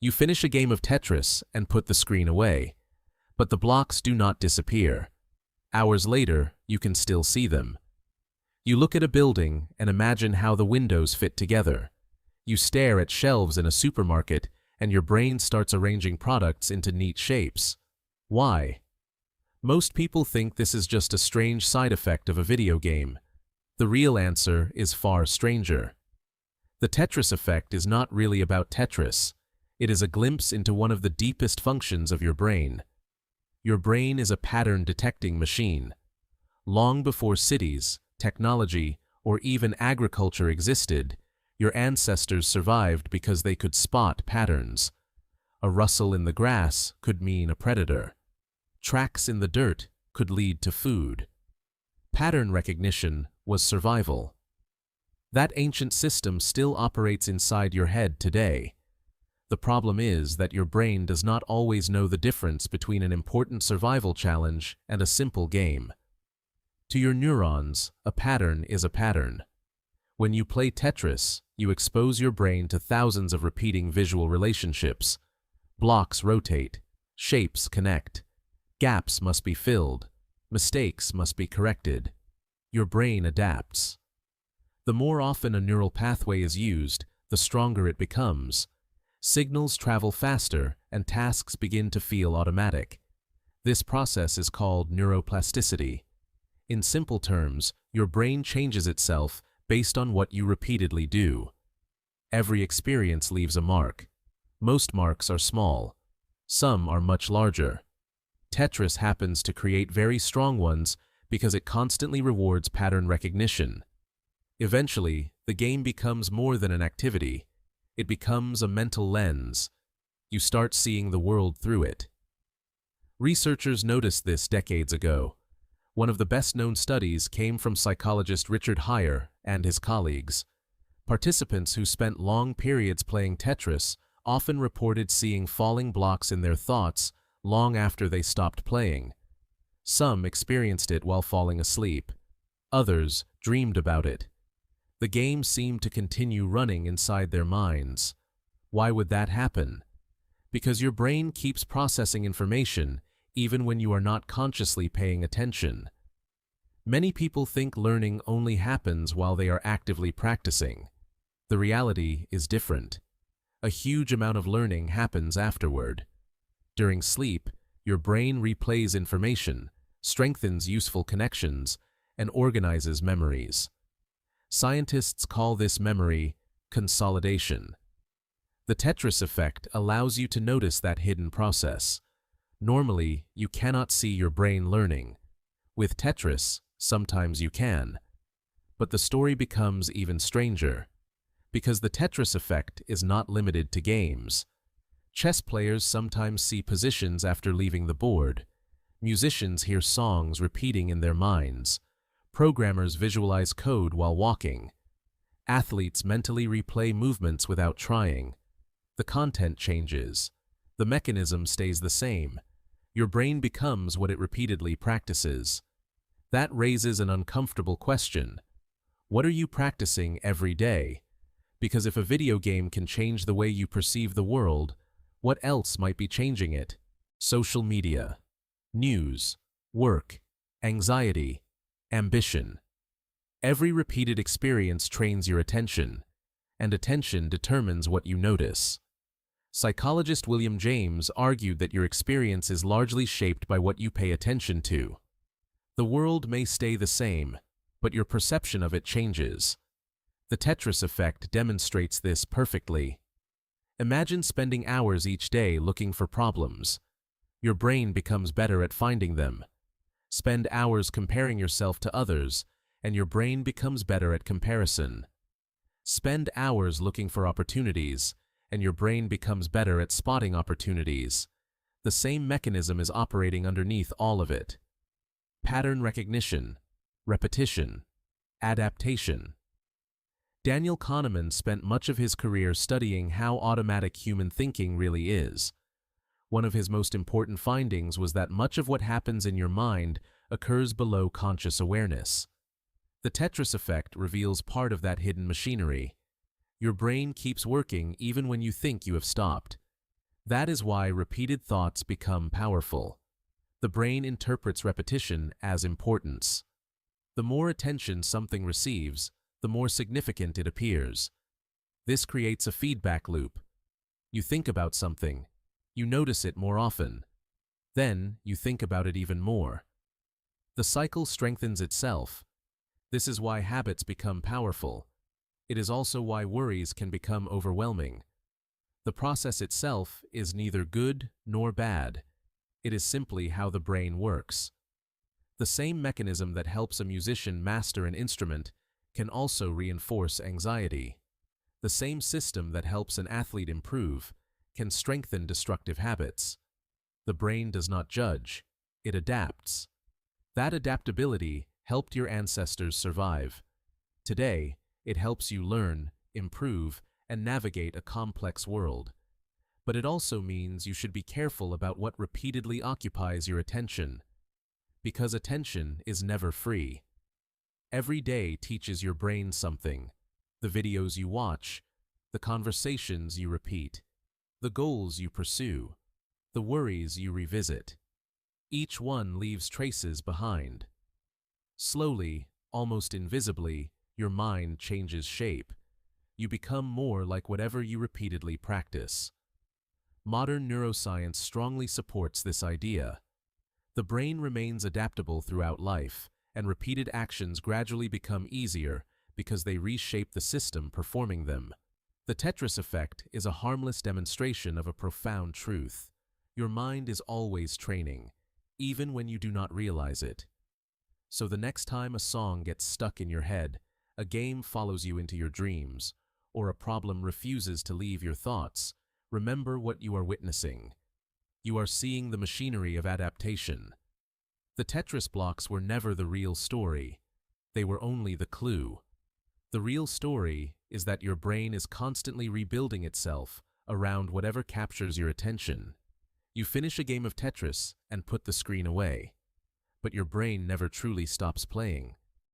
You finish a game of Tetris and put the screen away, but the blocks do not disappear. Hours later, you can still see them. You look at a building and imagine how the windows fit together. You stare at shelves in a supermarket and your brain starts arranging products into neat shapes. Why? Most people think this is just a strange side effect of a video game. The real answer is far stranger. The Tetris effect is not really about Tetris. It is a glimpse into one of the deepest functions of your brain. Your brain is a pattern-detecting machine. Long before cities, technology, or even agriculture existed, your ancestors survived because they could spot patterns. A rustle in the grass could mean a predator. Tracks in the dirt could lead to food. Pattern recognition was survival. That ancient system still operates inside your head today. The problem is that your brain does not always know the difference between an important survival challenge and a simple game. To your neurons, a pattern is a pattern. When you play Tetris, you expose your brain to thousands of repeating visual relationships. Blocks rotate, shapes connect, gaps must be filled, mistakes must be corrected. Your brain adapts. The more often a neural pathway is used, the stronger it becomes. Signals travel faster and tasks begin to feel automatic. This process is called neuroplasticity. In simple terms, your brain changes itself based on what you repeatedly do. Every experience leaves a mark. Most marks are small. Some are much larger. Tetris happens to create very strong ones because it constantly rewards pattern recognition. Eventually, the game becomes more than an activity. It becomes a mental lens. You start seeing the world through it. Researchers noticed this decades ago. One of the best-known studies came from psychologist Richard Heyer and his colleagues. Participants who spent long periods playing Tetris often reported seeing falling blocks in their thoughts long after they stopped playing. Some experienced it while falling asleep. Others dreamed about it. The game seemed to continue running inside their minds. Why would that happen? Because your brain keeps processing information even when you are not consciously paying attention. Many people think learning only happens while they are actively practicing. The reality is different. A huge amount of learning happens afterward. During sleep, your brain replays information, strengthens useful connections, and organizes memories. Scientists call this memory consolidation. The Tetris effect allows you to notice that hidden process. Normally, you cannot see your brain learning. With Tetris, sometimes you can. But the story becomes even stranger. Because the Tetris effect is not limited to games. Chess players sometimes see positions after leaving the board. Musicians hear songs repeating in their minds. Programmers visualize code while walking. Athletes mentally replay movements without trying. The content changes. The mechanism stays the same. Your brain becomes what it repeatedly practices. That raises an uncomfortable question. What are you practicing every day? Because if a video game can change the way you perceive the world, what else might be changing it? Social media, news, work, anxiety, ambition. Every repeated experience trains your attention, and attention determines what you notice. Psychologist William James argued that your experience is largely shaped by what you pay attention to. The world may stay the same, but your perception of it changes. The Tetris effect demonstrates this perfectly. Imagine spending hours each day looking for problems. Your brain becomes better at finding them. Spend hours comparing yourself to others, and your brain becomes better at comparison. Spend hours looking for opportunities, and your brain becomes better at spotting opportunities. The same mechanism is operating underneath all of it. Pattern recognition, repetition, adaptation. Daniel Kahneman spent much of his career studying how automatic human thinking really is. One of his most important findings was that much of what happens in your mind occurs below conscious awareness. The Tetris effect reveals part of that hidden machinery. Your brain keeps working even when you think you have stopped. That is why repeated thoughts become powerful. The brain interprets repetition as importance. The more attention something receives, the more significant it appears. This creates a feedback loop. You think about something, you notice it more often. Then you think about it even more. The cycle strengthens itself. This is why habits become powerful. It is also why worries can become overwhelming. The process itself is neither good nor bad. It is simply how the brain works. The same mechanism that helps a musician master an instrument can also reinforce anxiety. The same system that helps an athlete improve can strengthen destructive habits. The brain does not judge, it adapts. That adaptability helped your ancestors survive. Today, it helps you learn, improve, and navigate a complex world. But it also means you should be careful about what repeatedly occupies your attention. Because attention is never free. Every day teaches your brain something. The videos you watch, the conversations you repeat, the goals you pursue, the worries you revisit. Each one leaves traces behind. Slowly, almost invisibly, your mind changes shape. You become more like whatever you repeatedly practice. Modern neuroscience strongly supports this idea. The brain remains adaptable throughout life, and repeated actions gradually become easier because they reshape the system performing them. The Tetris Effect is a harmless demonstration of a profound truth. Your mind is always training, even when you do not realize it. So the next time a song gets stuck in your head, a game follows you into your dreams, or a problem refuses to leave your thoughts, remember what you are witnessing. You are seeing the machinery of adaptation. The Tetris blocks were never the real story. They were only the clue. The real story is that your brain is constantly rebuilding itself around whatever captures your attention. You finish a game of Tetris and put the screen away. But your brain never truly stops playing.